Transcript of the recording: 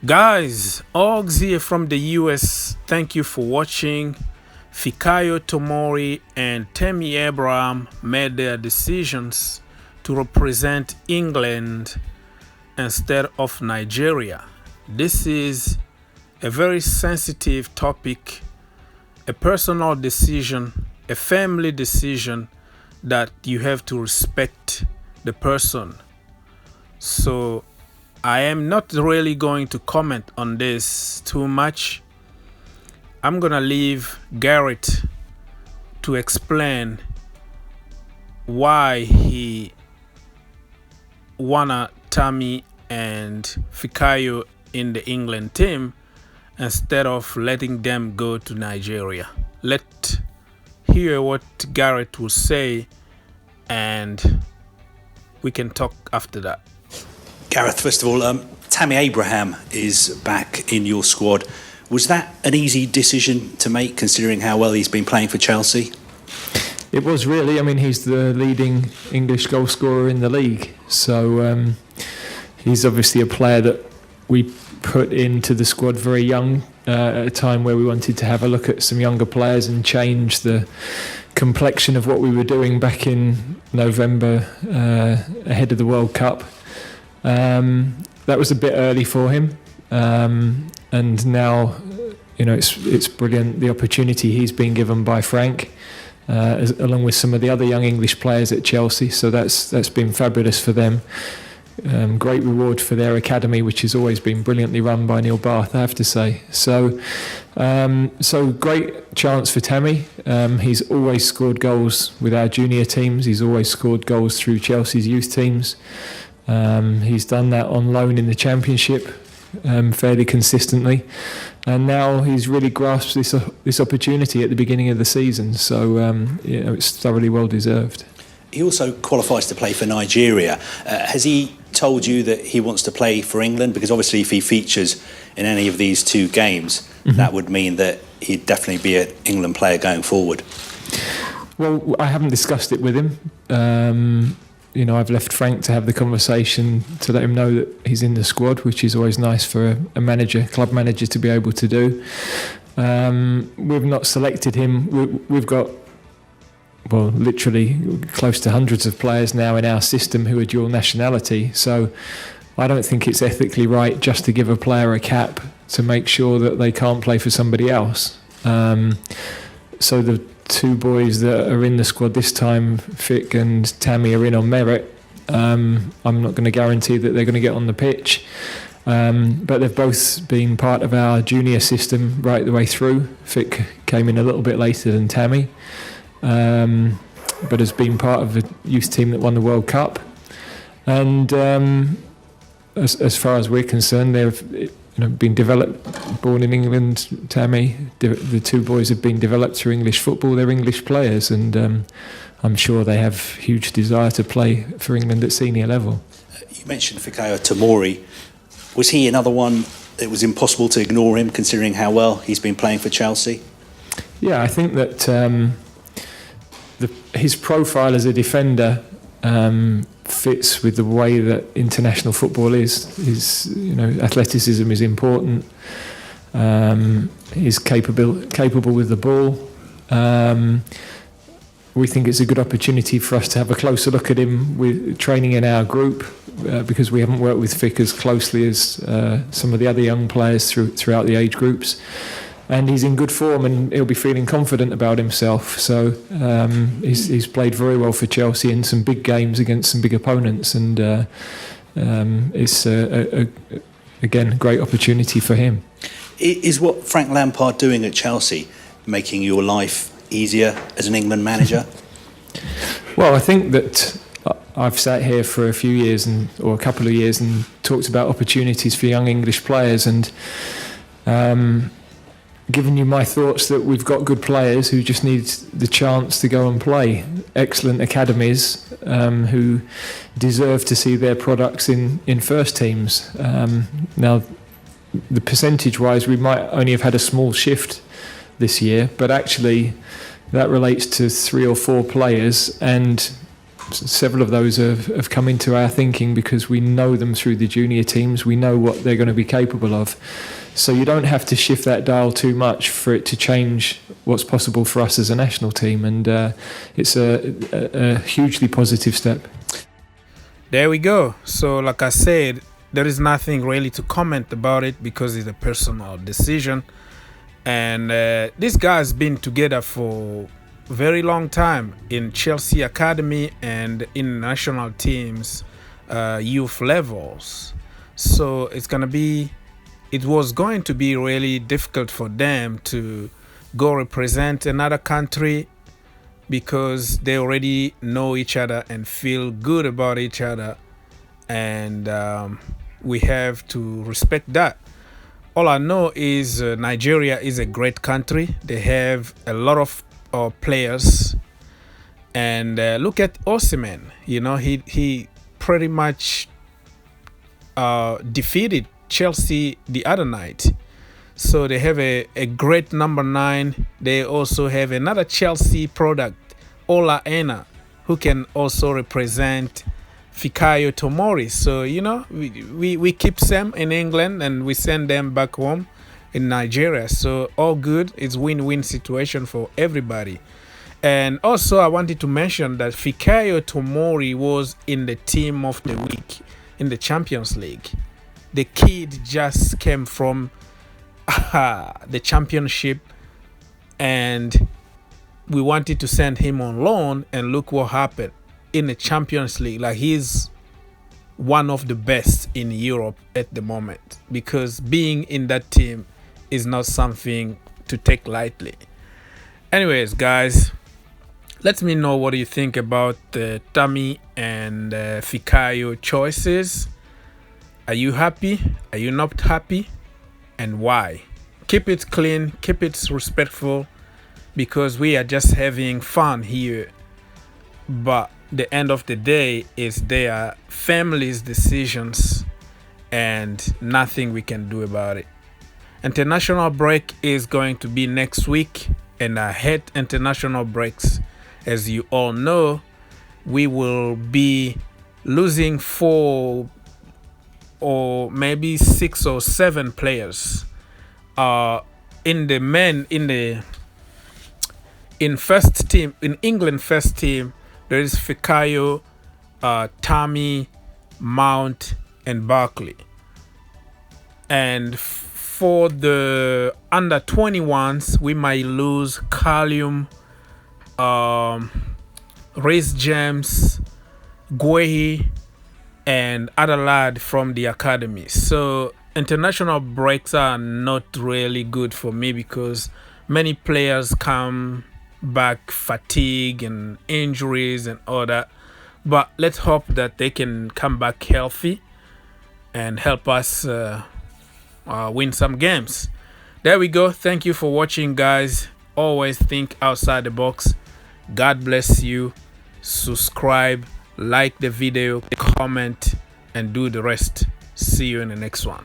Guys, Oggs here from the US. Thank you for watching. Fikayo Tomori and Tammy Abraham made their decisions to represent England instead of Nigeria. This is a very sensitive topic, a personal decision, a family decision that you have to respect the person. So I am not really going to comment on this too much. I'm gonna leave Gareth to explain why he wanted Tammy and Fikayo in the England team instead of letting them go to Nigeria. Let's hear what Gareth will say and we can talk after that. Gareth, first of all, Tammy Abraham is back in your squad. Was that an easy decision to make, considering how well he's been playing for Chelsea? It was really. I mean, he's the leading English goal scorer in the league. So he's obviously a player that we put into the squad very young, at a time where we wanted to have a look at some younger players and change the complexion of what we were doing back in November ahead of the World Cup. That was a bit early for him, and now, it's brilliant, the opportunity he's been given by Frank, along with some of the other young English players at Chelsea. So that's been fabulous for them. Great reward for their academy, which has always been brilliantly run by Neil Bath, I have to say. So great chance for Tammy. He's always scored goals with our junior teams. He's always scored goals through Chelsea's youth teams. He's done that on loan in the Championship fairly consistently, and now he's really grasped this opportunity at the beginning of the season. So it's thoroughly well deserved. He also qualifies to play for Nigeria. Has he told you that he wants to play for England? Because obviously, if he features in any of these two games, that would mean that he'd definitely be an England player going forward. Well, I haven't discussed it with him. I've left Frank to have the conversation to let him know that he's in the squad, which is always nice for a manager, club manager, to be able to do. We've not selected him. We've got, literally close to hundreds of players now in our system who are dual nationality. So I don't think it's ethically right just to give a player a cap to make sure that they can't play for somebody else. So the two boys that are in the squad this time, Fick and Tammy, are in on merit. I'm not going to guarantee that they're going to get on the pitch, but they've both been part of our junior system right the way through. Fick came in a little bit later than Tammy, but has been part of a youth team that won the World Cup. And as far as we're concerned, they've been developed, born in England. Tammy, the two boys have been developed through English football. They're English players, and I'm sure they have huge desire to play for England at senior level. You mentioned Fikayo Tomori. Was he another one it was impossible to ignore him, considering how well he's been playing for Chelsea? Yeah, I think that his profile as a defender fits with the way that international football is. Athleticism is important. He's capable with the ball. We think it's a good opportunity for us to have a closer look at him with training in our group, because we haven't worked with Fick as closely as some of the other young players throughout the age groups. And he's in good form, and he'll be feeling confident about himself. So he's played very well for Chelsea in some big games against some big opponents, and it's again a great opportunity for him. Is what Frank Lampard doing at Chelsea making your life easier as an England manager? Well, I think that I've sat here for a few years or a couple of years and talked about opportunities for young English players, and given you my thoughts that we've got good players who just need the chance to go and play. Excellent academies who deserve to see their products in first teams. Now, the percentage-wise, we might only have had a small shift this year, but actually that relates to 3 or 4 players, and several of those have come into our thinking because we know them through the junior teams. We know what they're going to be capable of. So you don't have to shift that dial too much for it to change what's possible for us as a national team. And it's a hugely positive step. There we go. So like I said, there is nothing really to comment about it because it's a personal decision. And this guy's been together for a very long time in Chelsea Academy and in national teams, youth levels. So it was going to be really difficult for them to go represent another country because they already know each other and feel good about each other. And we have to respect that. All I know is Nigeria is a great country. They have a lot of players. And look at Osimhen. You know, he pretty much defeated Chelsea the other night. So they have a great number 9. They also have another Chelsea product, Ola Aina, who can also represent Fikayo Tomori. So, you know, we keep them in England and we send them back home in Nigeria. So all good. It's win-win situation for everybody. And also I wanted to mention that Fikayo Tomori was in the team of the week in the Champions League. The kid just came from the championship and we wanted to send him on loan, and look what happened in the Champions League. Like, he's one of the best in Europe at the moment, because being in that team is not something to take lightly. Anyways, guys, let me know what you think about the Tammy and Fikayo choices. Are you happy? Are you not happy? And why? Keep it clean, keep it respectful, because we are just having fun here. But the end of the day is their family's decisions and nothing we can do about it. International break is going to be next week, and I hate international breaks. As you all know, we will be losing 4 or maybe 6 or 7 players. In the men in first team, in England first team, there is Fikayo, Tammy, Mount, and Barkley. And for the under 21s, we might lose Callum, Reece James, Guehi, and other lad from the academy. So international breaks are not really good for me because many players come back fatigue and injuries and all that. But let's hope that they can come back healthy and help us win some games. There we go. Thank you for watching, guys. Always think outside the box. God bless you. Subscribe, like the video, comment, and do the rest. See you in the next one.